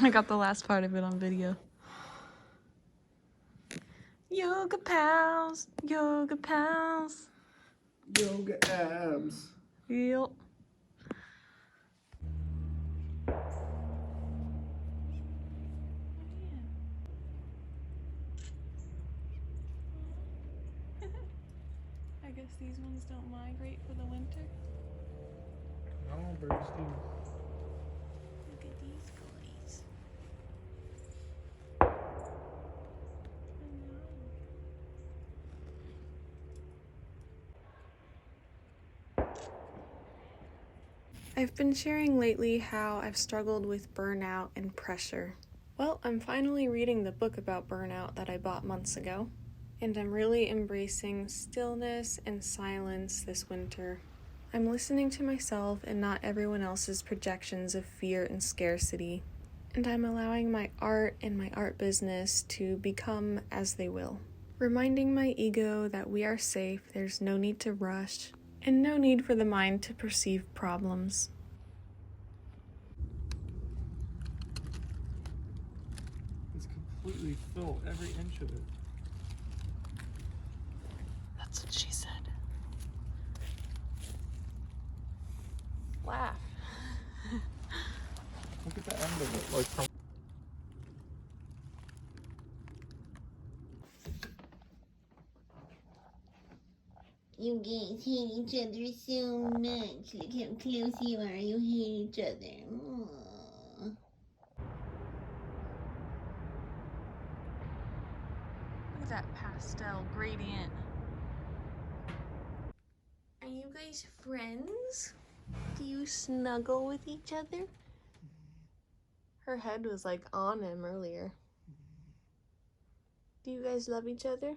I got the last part of it on video. Yoga pals, yoga pals. Yoga abs. Yep. I guess these ones don't migrate for the winter. No, birds do. Look at these guys. I've been sharing lately how I've struggled with burnout and pressure. Well, I'm finally reading the book about burnout that I bought months ago, and I'm really embracing stillness and silence this winter. I'm listening to myself and not everyone else's projections of fear and scarcity, and I'm allowing my art and my art business to become as they will. Reminding my ego that we are safe, there's no need to rush, and no need for the mind to perceive problems. It's completely full, every inch of it. That's what she said. Laugh. Look at the end of it, like from You guys hate each other so much. Look how close you are. You hate each other. Aww. Look at that pastel gradient. Are you guys friends? Do you snuggle with each other? Her head was like on him earlier. Do you guys love each other?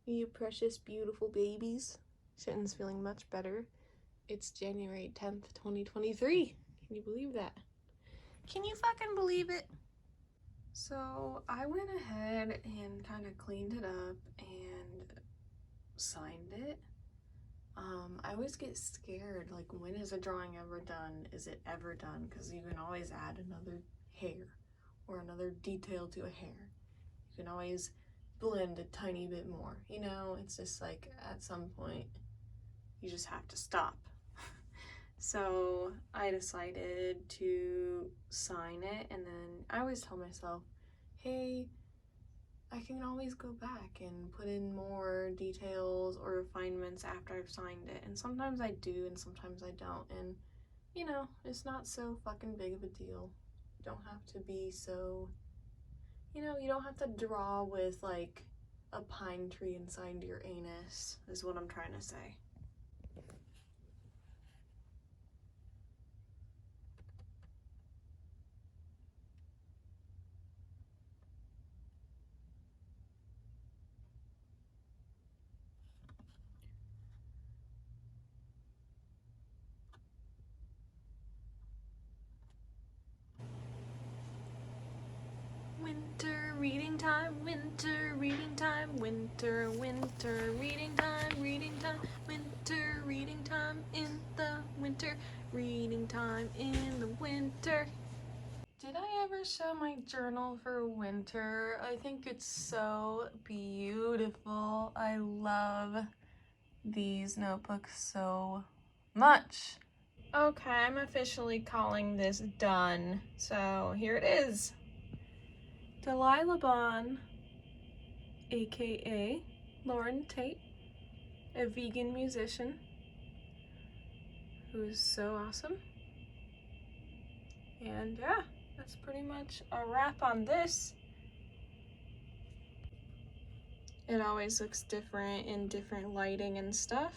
You precious, beautiful babies. Shitten's feeling much better. It's January 10th, 2023. Can you believe that? Can you fucking believe it? So I went ahead and kind of cleaned it up and signed it. I always get scared, like, when is a drawing ever done? Is it ever done? Because you can always add another hair or another detail to a hair. You can always blend a tiny bit more, you know? It's just like, at some point, you just have to stop. So I decided to sign it, and then I always tell myself, hey, I can always go back and put in more details or refinements after I've signed it. And sometimes I do and sometimes I don't. And, you know, it's not so fucking big of a deal. You don't have to be so, you know, you don't have to draw with like a pine tree inside your anus, is what I'm trying to say. Winter reading time, winter reading time, winter, winter reading time, winter reading time in the winter, reading time in the winter. Did I ever show my journal for winter? I think it's so beautiful. I love these notebooks so much. Okay, I'm officially calling this done. So here it is. Delilah Bond, aka Lauren Tate, a vegan musician who's so awesome. And yeah, that's pretty much a wrap on this. It always looks different in different lighting and stuff,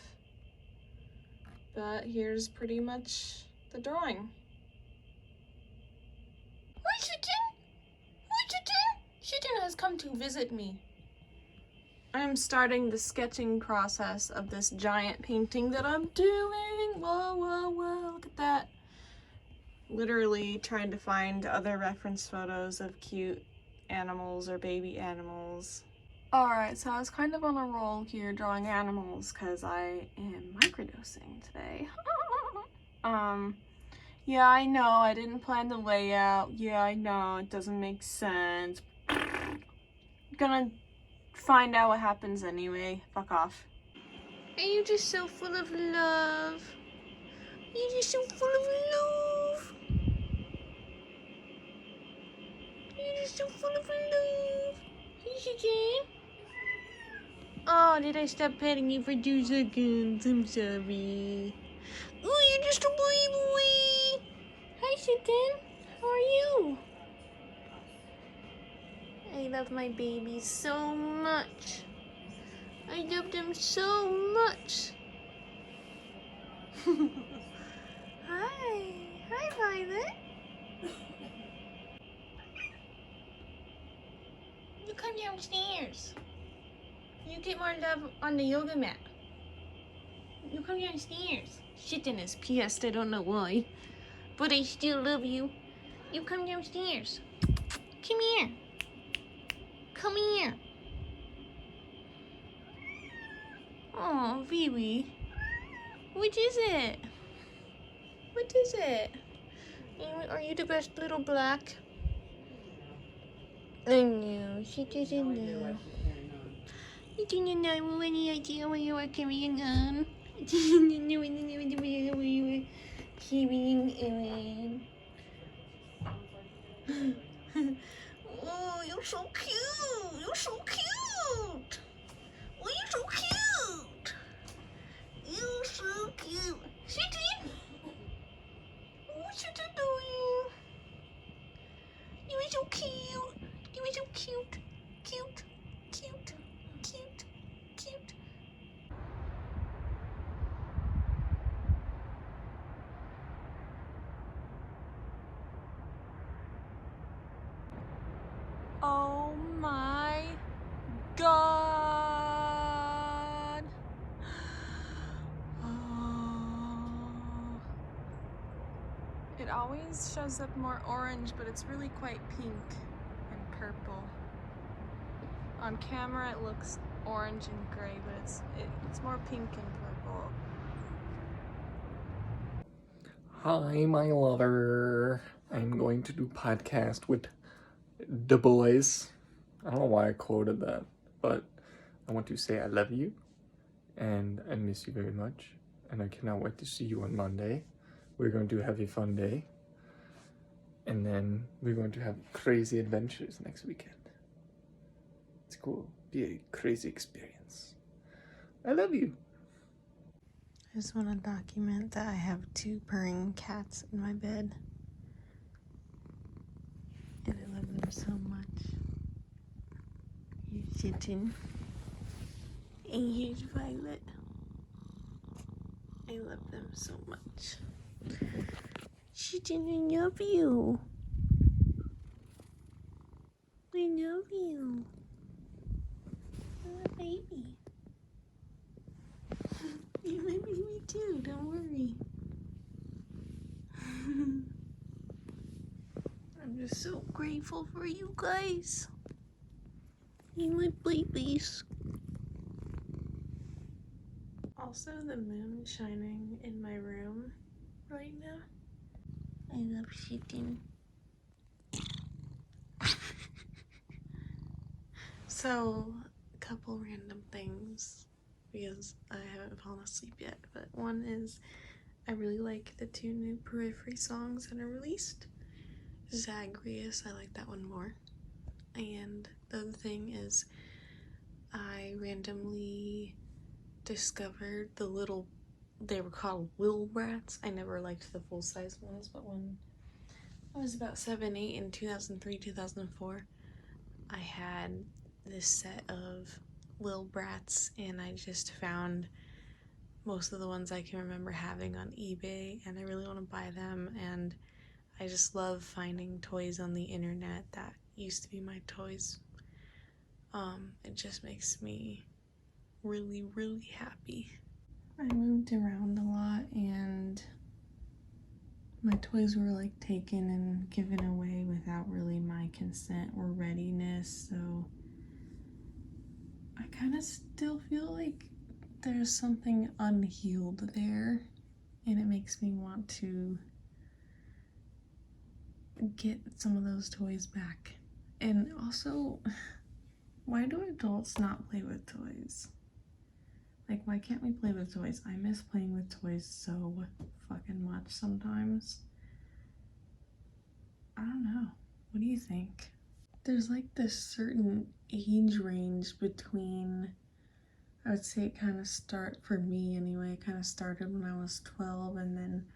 but here's pretty much the drawing. Shitten has come to visit me. I'm starting the sketching process of this giant painting that I'm doing. Whoa, whoa, whoa, look at that. Literally trying to find other reference photos of cute animals or baby animals. Alright, so I was kind of on a roll here drawing animals because I am microdosing today. Yeah, I know, I didn't plan the layout. Yeah, I know, it doesn't make sense. Gonna find out what happens anyway. Fuck off. Are you just so full of love? You're just so full of love. You're just so full of love. Yes, you can. Oh, did I stop petting you for 2 seconds? I'm sorry. Oh, you're just a boy. Hi, Shitten. How are you? I love my babies so much. I love them so much. Hi. Hi, Violet. You come downstairs. You get more love on the yoga mat. You come downstairs. Shitten is pissed. I don't know why. But I still love you. You come downstairs. Come here. Come here. Oh, Vivi. What is it? What is it? Are you the best little black? I know. She doesn't know. You didn't know any idea what you were carrying on. You didn't know any idea what you were carrying on. Oh, you're so cute. You're so cute. Oh, you're so cute. You're so cute. Shitten. What you doing? You are so cute. You are so cute. Cute. Cute. Cute. Cute. Oh my God. Oh. It always shows up more orange, but it's really quite pink and purple. On camera it looks orange and gray, but it's more pink and purple. Hi, my lover. I'm going to do podcast with the boys. I don't know why I quoted that, but I want to say I love you and I miss you very much. And I cannot wait to see you on Monday. We're going to have a fun day. And then we're going to have crazy adventures next weekend. It's cool. Be a crazy experience. I love you. I just want to document that I have 2 purring cats in my bed. And I love them so much. Here's Shitten. And here's Violet. I love them so much. Shitten, I love you. I love you. You're a baby. You're my baby too, don't worry. I'm just so grateful for you guys. You my babies. Also, the moon is shining in my room right now. I love Shitten. So, a couple random things because I haven't fallen asleep yet, but one is I really like the 2 new Periphery songs that are released. Zagreus, I like that one more. And the other thing is I randomly discovered the little, they were called Will Brats. I never liked the full-size ones, but when I was about 7, 8 in 2003, 2004, I had this set of Lil Brats and I just found most of the ones I can remember having on eBay and I really want to buy them, and I just love finding toys on the internet that used to be my toys. It just makes me really, really happy. I moved around a lot and my toys were like taken and given away without really my consent or readiness, so I kind of still feel like there's something unhealed there, and it makes me want to get some of those toys back. And also, why do adults not play with toys? Like, why can't we play with toys? I miss playing with toys so fucking much sometimes. I don't know. What do you think? There's like this certain age range between, I would say it kind of for me anyway, it kind of started when I was 12, and then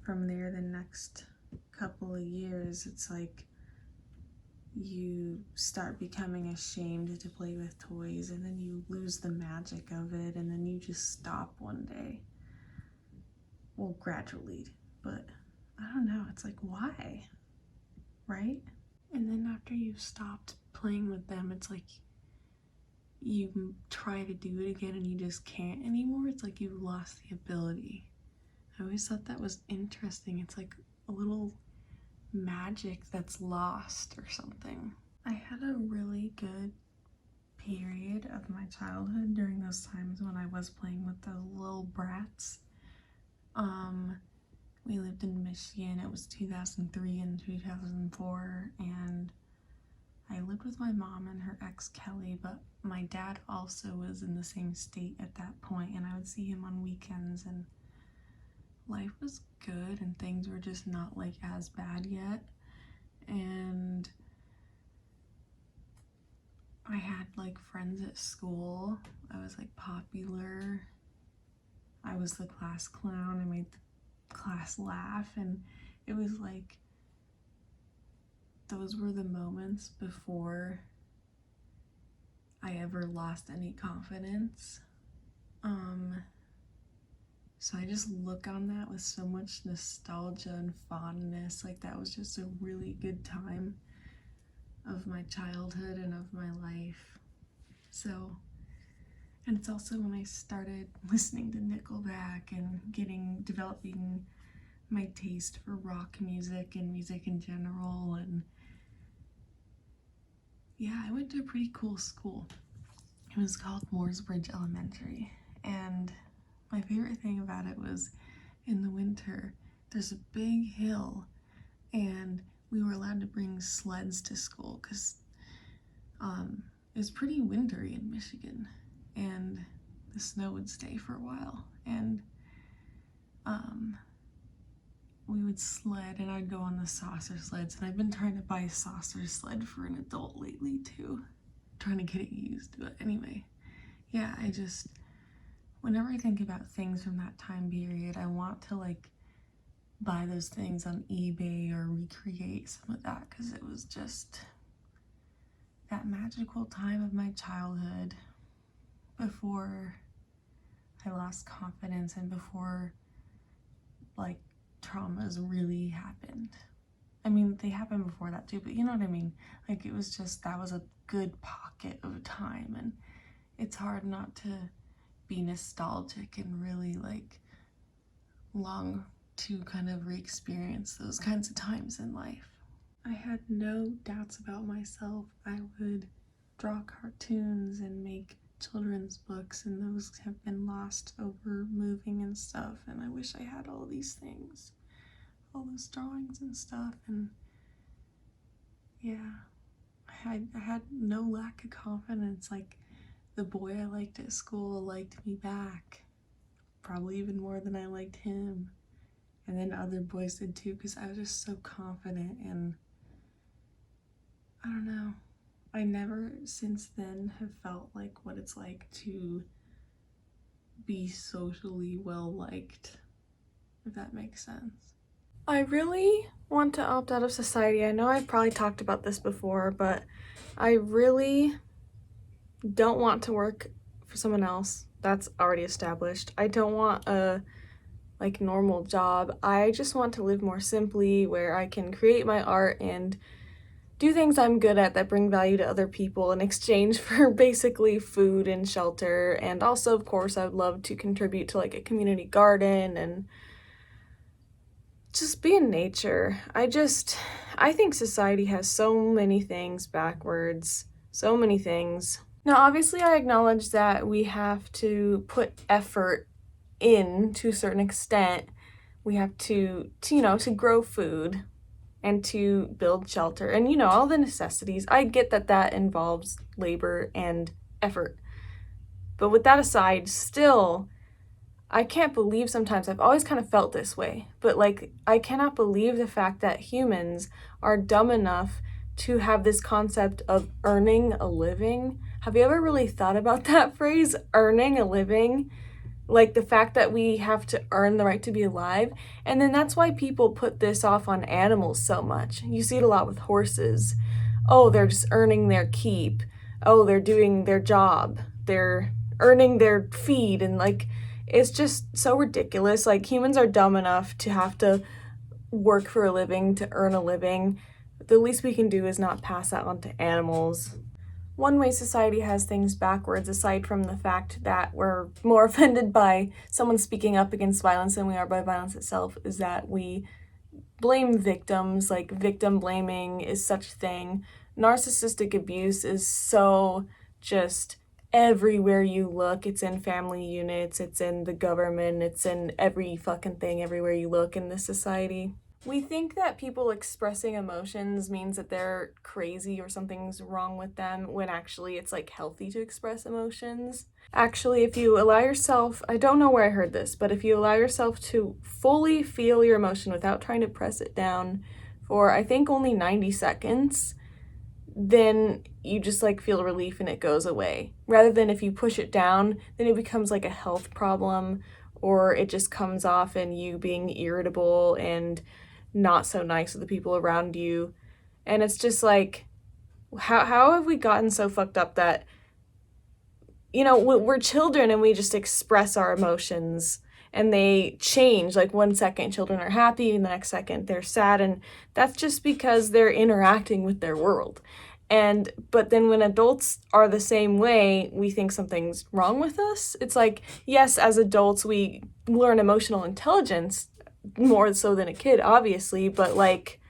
from there the next couple of years it's like you start becoming ashamed to play with toys, and then you lose the magic of it, and then you just stop one day. Well, gradually, but I don't know, it's like, why? Right? And then after you've stopped playing with them, it's like you try to do it again and you just can't anymore. It's like you've lost the ability. I always thought that was interesting. It's like a little magic that's lost or something. I had a really good period of my childhood during those times when I was playing with the little brats. We lived in Michigan. It was 2003 and 2004, and I lived with my mom and her ex Kelly, but my dad also was in the same state at that point, and I would see him on weekends, and life was good and things were just not like as bad yet. And I had like friends at school. I was like popular. I was the class clown. I made the class laugh, and it was like those were the moments before I ever lost any confidence. So I just look on that with so much nostalgia and fondness. Like, that was just a really good time of my childhood and of my life. So, and it's also when I started listening to Nickelback and developing my taste for rock music and music in general. And yeah, I went to a pretty cool school. It was called Mooresbridge Elementary, and my favorite thing about it was in the winter, there's a big hill, and we were allowed to bring sleds to school because it was pretty wintry in Michigan, and the snow would stay for a while, and we would sled, and I'd go on the saucer sleds, and I've been trying to buy a saucer sled for an adult lately too, trying to get it used. But anyway, yeah, whenever I think about things from that time period, I want to like buy those things on eBay or recreate some of that, because it was just that magical time of my childhood before I lost confidence and before like traumas really happened. I mean, they happened before that too, but you know what I mean? Like, it was just, that was a good pocket of time, and it's hard not to be nostalgic and really like long to kind of re-experience those kinds of times in life. I had no doubts about myself. I would draw cartoons and make children's books, and those have been lost over moving and stuff, and I wish I had all these things, all those drawings and stuff. And yeah, I had no lack of confidence. Like, the boy I liked at school liked me back, probably even more than I liked him, and then other boys did too, because I was just so confident. And I don't know, I never since then have felt like what it's like to be socially well liked, if that makes sense. I really want to opt out of society. I know I've probably talked about this before, but I really don't want to work for someone else. That's already established. I don't want a like normal job. I just want to live more simply, where I can create my art and do things I'm good at that bring value to other people in exchange for basically food and shelter. And also, of course, I would love to contribute to like a community garden and just be in nature. I think society has so many things backwards, so many things. Now, obviously, I acknowledge that we have to put effort in to a certain extent. We have to grow food. and to build shelter and, you know, all the necessities. I get that that involves labor and effort. But with that aside, still, I can't believe sometimes, I've always kind of felt this way, but like, I cannot believe the fact that humans are dumb enough to have this concept of earning a living. Have you ever really thought about that phrase, earning a living? Like the fact that we have to earn the right to be alive. And then that's why people put this off on animals so much. You see it a lot with horses. Oh, they're just earning their keep. Oh, they're doing their job. They're earning their feed. And like, it's just so ridiculous. Like, humans are dumb enough to have to work for a living, to earn a living. The least we can do is not pass that on to animals. One way society has things backwards, aside from the fact that we're more offended by someone speaking up against violence than we are by violence itself, is that we blame victims. Like, victim blaming is such a thing. Narcissistic abuse is so just everywhere you look. It's in family units, it's in the government, it's in every fucking thing everywhere you look in this society. We think that people expressing emotions means that they're crazy or something's wrong with them, when actually it's like healthy to express emotions. Actually, if you allow yourself, I don't know where I heard this, but if you allow yourself to fully feel your emotion without trying to press it down for, I think, only 90 seconds, then you just like feel relief and it goes away. Rather than if you push it down, then it becomes like a health problem, or it just comes off in you being irritable and not so nice with the people around you. And it's just like, how have we gotten so fucked up that, you know, we're children and we just express our emotions and they change. Like, 1 second children are happy and the next second they're sad, and that's just because they're interacting with their world. But then when adults are the same way, we think something's wrong with us. It's like, yes, as adults we learn emotional intelligence more so than a kid, obviously, but like,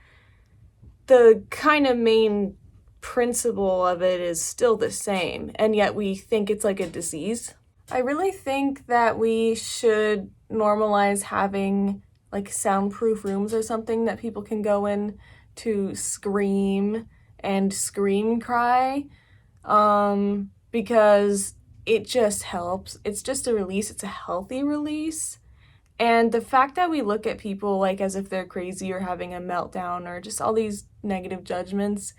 the kind of main principle of it is still the same, and yet we think it's like a disease. I really think that we should normalize having like soundproof rooms or something that people can go in to scream and scream cry, because it just helps. It's just a release. It's a healthy release. And the fact that we look at people like as if they're crazy or having a meltdown or just all these negative judgments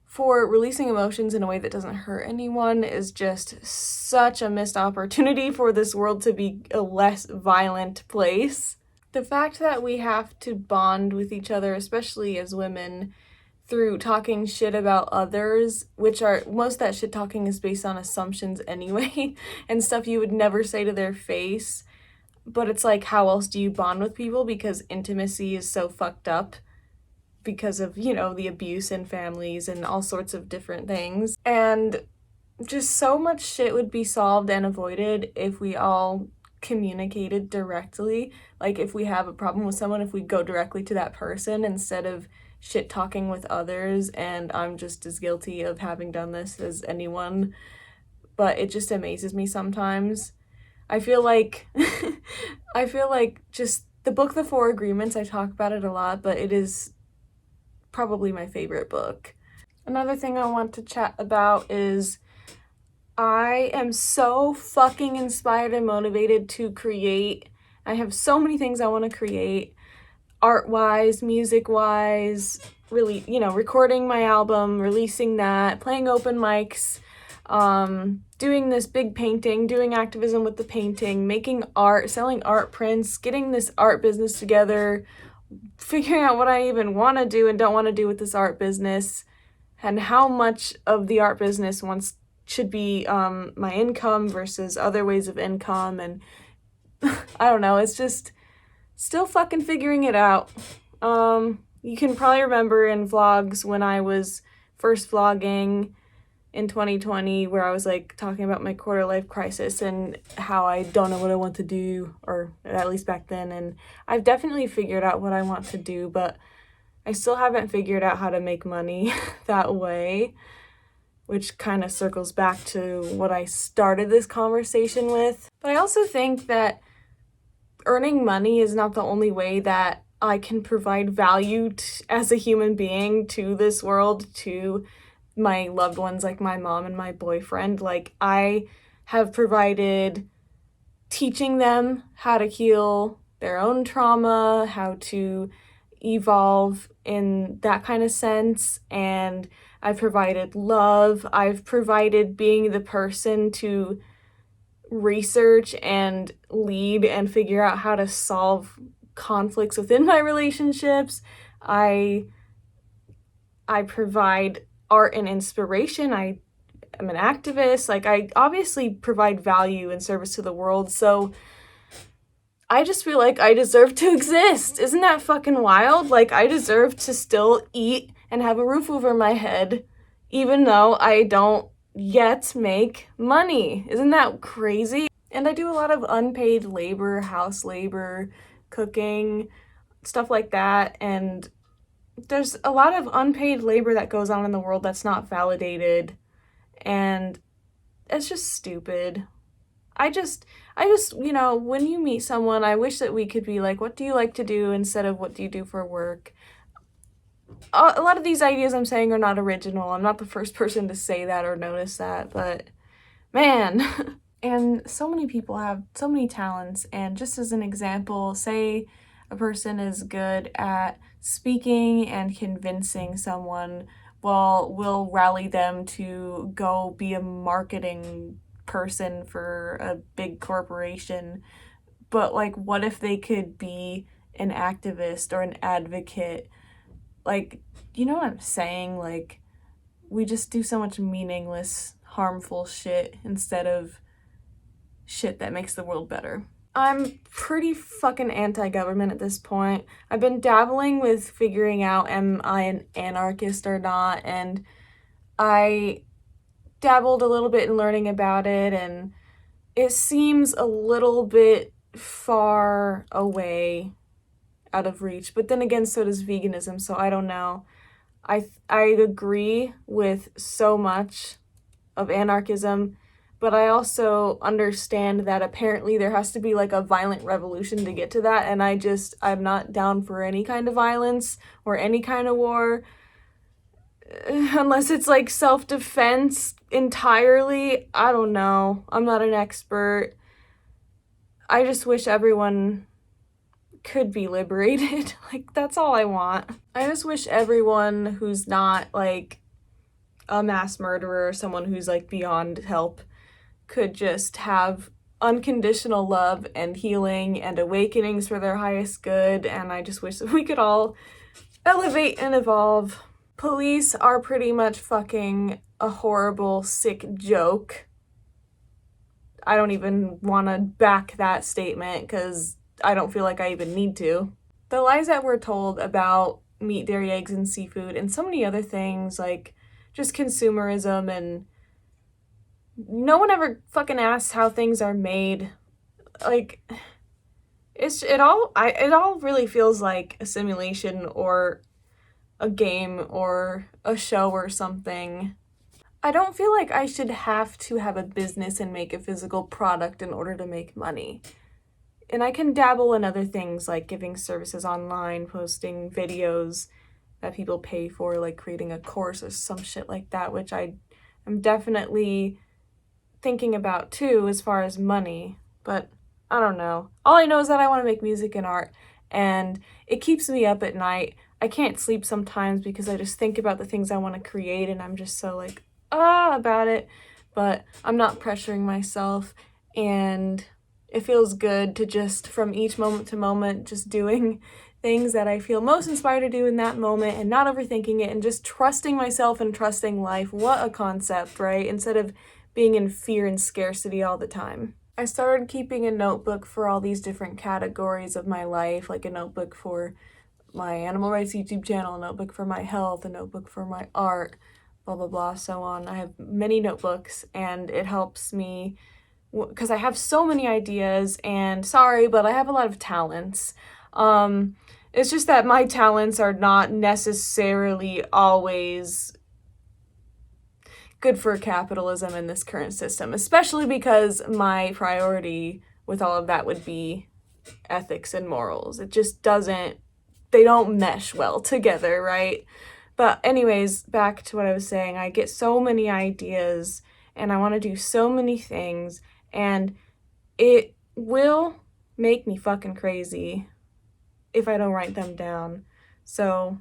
for releasing emotions in a way that doesn't hurt anyone is just such a missed opportunity for this world to be a less violent place. The fact that we have to bond with each other, especially as women, through talking shit about others, which are, most of that shit talking is based on assumptions anyway, and stuff you would never say to their face. But it's like, how else do you bond with people? Because intimacy is so fucked up because of, you know, the abuse in families and all sorts of different things. And just so much shit would be solved and avoided if we all communicated directly. Like, if we have a problem with someone, if we go directly to that person instead of shit talking with others. And I'm just as guilty of having done this as anyone, but it just amazes me sometimes. I feel like just the book The Four Agreements, I talk about it a lot, but it is probably my favorite book. Another thing I want to chat about is I am so fucking inspired and motivated to create. I have so many things I want to create, art-wise, music-wise, really, you know, recording my album, releasing that, playing open mics, doing this big painting, doing activism with the painting, making art, selling art prints, getting this art business together, figuring out what I even want to do and don't want to do with this art business, and how much of the art business should be my income versus other ways of income. And I don't know, it's just still fucking figuring it out. You can probably remember in vlogs when I was first vlogging in 2020, where I was like talking about my quarter life crisis and how I don't know what I want to do, or at least back then. And I've definitely figured out what I want to do, but I still haven't figured out how to make money that way, which kind of circles back to what I started this conversation with. But I also think that earning money is not the only way that I can provide value as a human being to this world, to my loved ones, like my mom and my boyfriend. Like, I have provided teaching them how to heal their own trauma, how to evolve in that kind of sense, and I've provided love. I've provided being the person to research and lead and figure out how to solve conflicts within my relationships. I provide art and inspiration. I am an activist. Like, I obviously provide value and service to the world, so I just feel like I deserve to exist. Isn't that fucking wild? Like, I deserve to still eat and have a roof over my head, even though I don't yet make money. Isn't that crazy? And I do a lot of unpaid labor, house labor, cooking, stuff like that, and there's a lot of unpaid labor that goes on in the world that's not validated, and it's just stupid. I just, you know, when you meet someone, I wish that we could be like, what do you like to do, instead of what do you do for work? A lot of these ideas I'm saying are not original. I'm not the first person to say that or notice that, but man. And so many people have so many talents, and just as an example, say a person is good at speaking and convincing someone, well, we'll rally them to go be a marketing person for a big corporation. But like, what if they could be an activist or an advocate? Like, you know what I'm saying? Like, we just do so much meaningless, harmful shit instead of shit that makes the world better. I'm pretty fucking anti-government at this point. I've been dabbling with figuring out, am I an anarchist or not, and I dabbled a little bit in learning about it, and it seems a little bit far away, out of reach, but then again, so does veganism, so I don't know. I agree with so much of anarchism, but I also understand that apparently there has to be like a violent revolution to get to that, and I'm not down for any kind of violence or any kind of war, unless it's like self-defense entirely. I don't know. I'm not an expert. I just wish everyone could be liberated. Like, that's all I want. I just wish everyone who's not like a mass murderer or someone who's like beyond help could just have unconditional love and healing and awakenings for their highest good, and I just wish that we could all elevate and evolve. Police are pretty much fucking a horrible, sick joke. I don't even want to back that statement because I don't feel like I even need to. The lies that we're told about meat, dairy, eggs, and seafood, and so many other things, like just consumerism, and no one ever fucking asks how things are made. Like, it all really feels like a simulation or a game or a show or something. I don't feel like I should have to have a business and make a physical product in order to make money. And I can dabble in other things like giving services online, posting videos that people pay for, like creating a course or some shit like that, which I am definitely thinking about too as far as money. But I don't know. All I know is that I want to make music and art, and it keeps me up at night. I can't sleep sometimes because I just think about the things I want to create, and I'm just so like, about it. But I'm not pressuring myself, and it feels good to just, from each moment to moment, just doing things that I feel most inspired to do in that moment and not overthinking it and just trusting myself and trusting life. What a concept, right? Instead of being in fear and scarcity all the time. I started keeping a notebook for all these different categories of my life, like a notebook for my animal rights YouTube channel, a notebook for my health, a notebook for my art, blah, blah, blah, so on. I have many notebooks, and it helps me because I have so many ideas, and sorry, but I have a lot of talents. It's just that my talents are not necessarily always good for capitalism in this current system, especially because my priority with all of that would be ethics and morals. It just doesn't they don't mesh well together, right? But anyways, back to what I was saying. I get so many ideas and I want to do so many things, and it will make me fucking crazy if I don't write them down. So,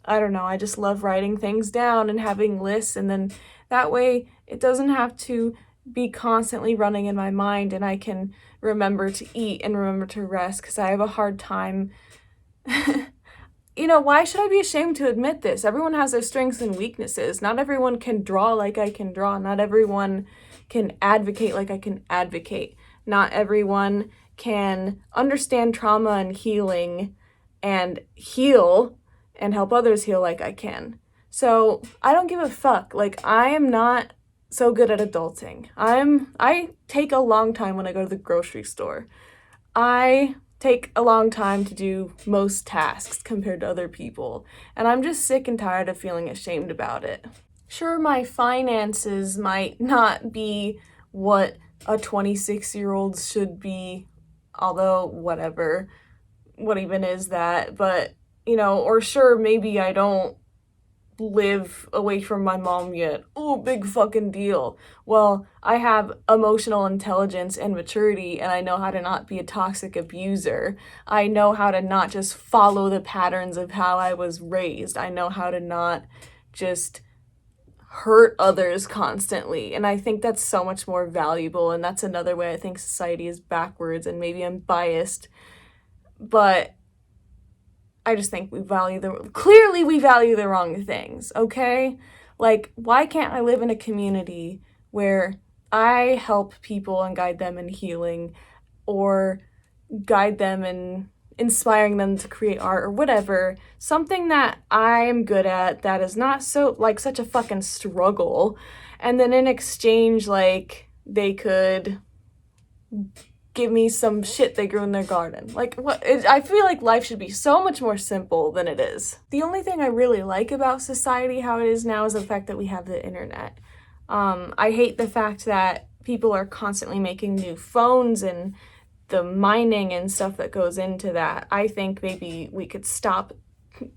I don't know, I just love writing things down and having lists, and then that way it doesn't have to be constantly running in my mind, and I can remember to eat and remember to rest, because I have a hard time. You know, why should I be ashamed to admit this? Everyone has their strengths and weaknesses. Not everyone can draw like I can draw. Not everyone can advocate like I can advocate. Not everyone can understand trauma and healing and heal and help others heal like I can. So I don't give a fuck. Like, I am not so good at adulting. I take a long time when I go to the grocery store. I take a long time to do most tasks compared to other people, and I'm just sick and tired of feeling ashamed about it. Sure, my finances might not be what a 26-year-old should be, although whatever, what even is that? But, you know, or sure, maybe I don't live away from my mom yet. Oh, big fucking deal. Well, I have emotional intelligence and maturity, and I know how to not be a toxic abuser. I know how to not just follow the patterns of how I was raised. I know how to not just hurt others constantly. And I think that's so much more valuable, and that's another way I think society is backwards, and maybe I'm biased, but I just think we value the wrong things, okay? Like, why can't I live in a community where I help people and guide them in healing, or guide them in inspiring them to create art or whatever, something that I'm good at that is not so, like, such a fucking struggle, and then in exchange, like, they could give me some shit they grew in their garden. Like, what? I feel like life should be so much more simple than it is. The only thing I really like about society, how it is now, is the fact that we have the internet. I hate the fact that people are constantly making new phones and the mining and stuff that goes into that. I think maybe we could stop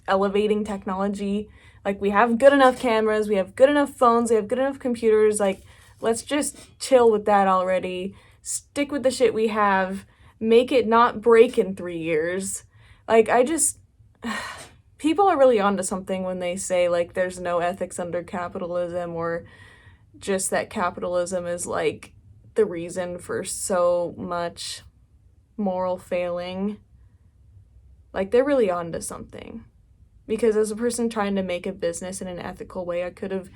elevating technology. Like, we have good enough cameras, we have good enough phones, we have good enough computers. Like, let's just chill with that already. Stick with the shit we have, make it not break in 3 years. Like, people are really onto something when they say, like, there's no ethics under capitalism, or just that capitalism is, like, the reason for so much moral failing. Like, they're really onto something. Because as a person trying to make a business in an ethical way, I could have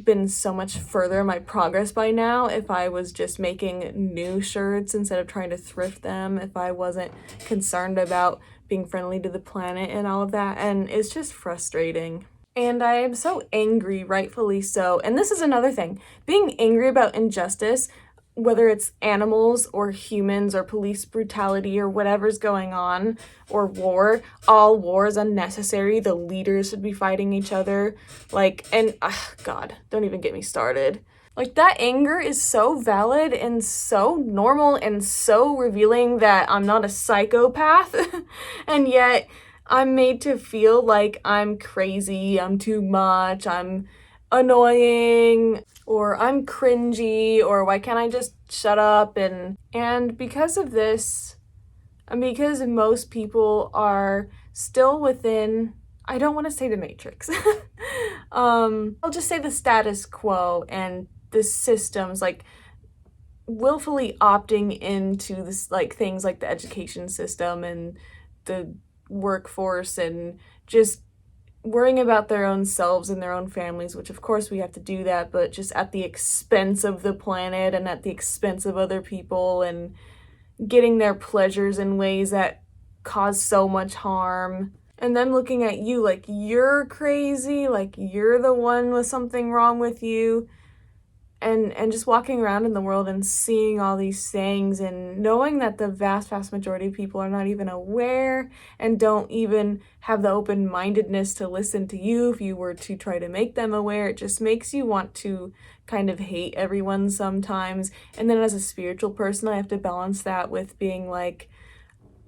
been so much further in my progress by now if I was just making new shirts instead of trying to thrift them, if I wasn't concerned about being friendly to the planet and all of that, and it's just frustrating. And I am so angry, rightfully so. And this is another thing, being angry about injustice, whether it's animals or humans or police brutality or whatever's going on, or war, all war is unnecessary. The leaders should be fighting each other. Like, and God, don't even get me started. Like, that anger is so valid and so normal and so revealing that I'm not a psychopath, and yet I'm made to feel like I'm crazy, I'm too much, I'm annoying, or I'm cringy, or why can't I just shut up? And because of this, and because most people are still within, I don't want to say the Matrix, I'll just say the status quo and the systems, like, willfully opting into this, like, things like the education system and the workforce, and just worrying about their own selves and their own families, which of course we have to do that, but just at the expense of the planet and at the expense of other people, and getting their pleasures in ways that cause so much harm. And then looking at you like you're crazy, like you're the one with something wrong with you. And just walking around in the world and seeing all these things and knowing that the vast majority of people are not even aware and don't even have the open-mindedness to listen to you if you were to try to make them aware. It just makes you want to kind of hate everyone sometimes. And then as a spiritual person, I have to balance that with being like,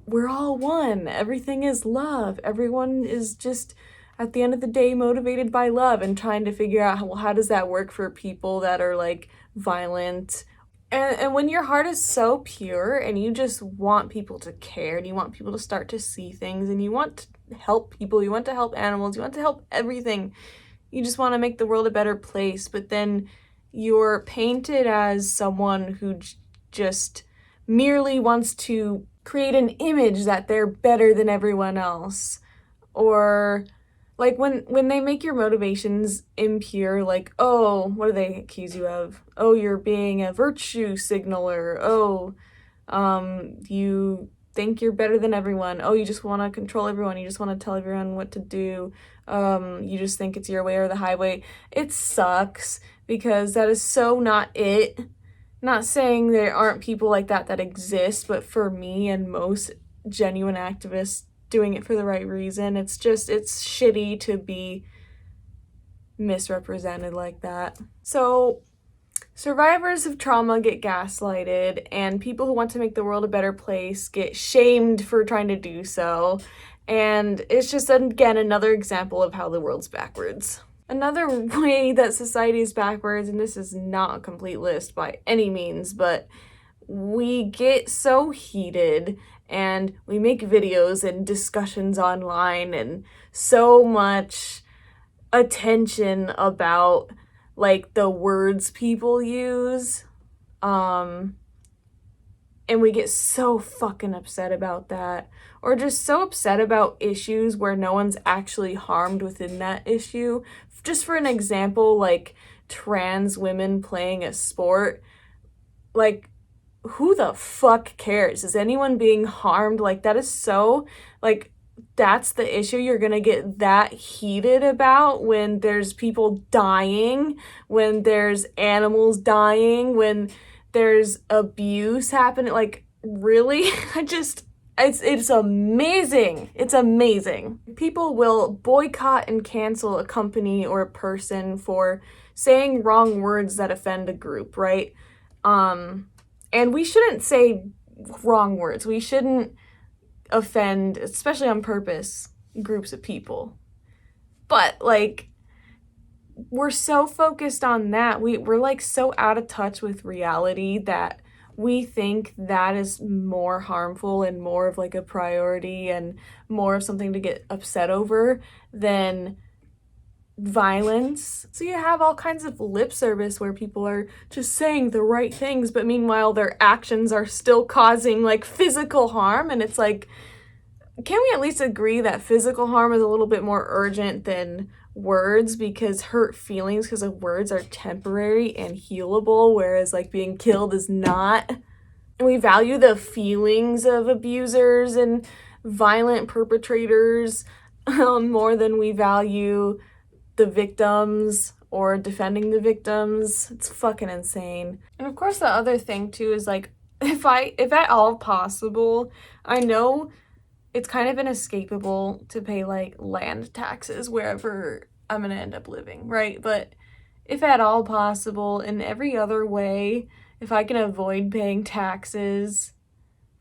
we're all one. Everything is love. Everyone is just, at the end of the day, motivated by love and trying to figure out, well, how does that work for people that are like violent? And when your heart is so pure and you just want people to care and you want people to start to see things and you want to help people, you want to help animals, you want to help everything, you just want to make the world a better place, but then you're painted as someone who just merely wants to create an image that they're better than everyone else. Or like when they make your motivations impure, like, oh, what do they accuse you of? Oh, you're being a virtue signaler. Oh, you think you're better than everyone. Oh, you just want to control everyone. You just want to tell everyone what to do. You just think it's your way or the highway. It sucks because that is so not it. Not saying there aren't people like that exist, but for me and most genuine activists doing it for the right reason, it's shitty to be misrepresented like that. So survivors of trauma get gaslighted, and people who want to make the world a better place get shamed for trying to do so. And it's just, again, another example of how the world's backwards. Another way that society is backwards, and this is not a complete list by any means, but we get so heated and we make videos and discussions online and so much attention about like the words people use, and we get so fucking upset about that, or just so upset about issues where no one's actually harmed within that issue. Just for an example, like trans women playing a sport, like, who the fuck cares? Is anyone being harmed? Like, that is so, like, that's the issue you're gonna get that heated about when there's people dying, when there's animals dying, when there's abuse happening. Like, really? It's amazing. It's amazing. People will boycott and cancel a company or a person for saying wrong words that offend a group, right? And we shouldn't say wrong words. We shouldn't offend, especially on purpose, groups of people. But like, we're so focused on that. We're like so out of touch with reality that we think that is more harmful and more of like a priority and more of something to get upset over than violence. So you have all kinds of lip service where people are just saying the right things, but meanwhile their actions are still causing like physical harm. And it's like, can we at least agree that physical harm is a little bit more urgent than words, because hurt feelings because of words are temporary and healable, whereas like being killed is not. And we value the feelings of abusers and violent perpetrators more than we value the victims or defending the victims. It's fucking insane. And of course the other thing too is like, if at all possible, I know it's kind of inescapable to pay like land taxes wherever I'm gonna end up living, right? But if at all possible, in every other way, if I can avoid paying taxes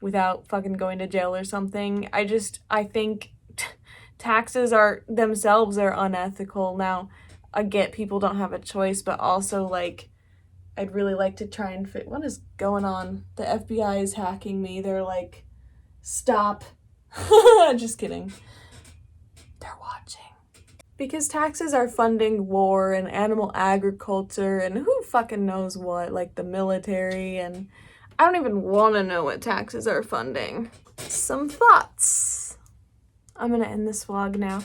without fucking going to jail or something, I think taxes themselves are unethical. Now, I get people don't have a choice, but also like, I'd really like to try and what is going on? The FBI is hacking me. They're like, stop. Just kidding. They're watching. Because taxes are funding war and animal agriculture and who fucking knows what, like the military, and I don't even want to know what taxes are funding. Some thoughts. I'm gonna end this vlog now.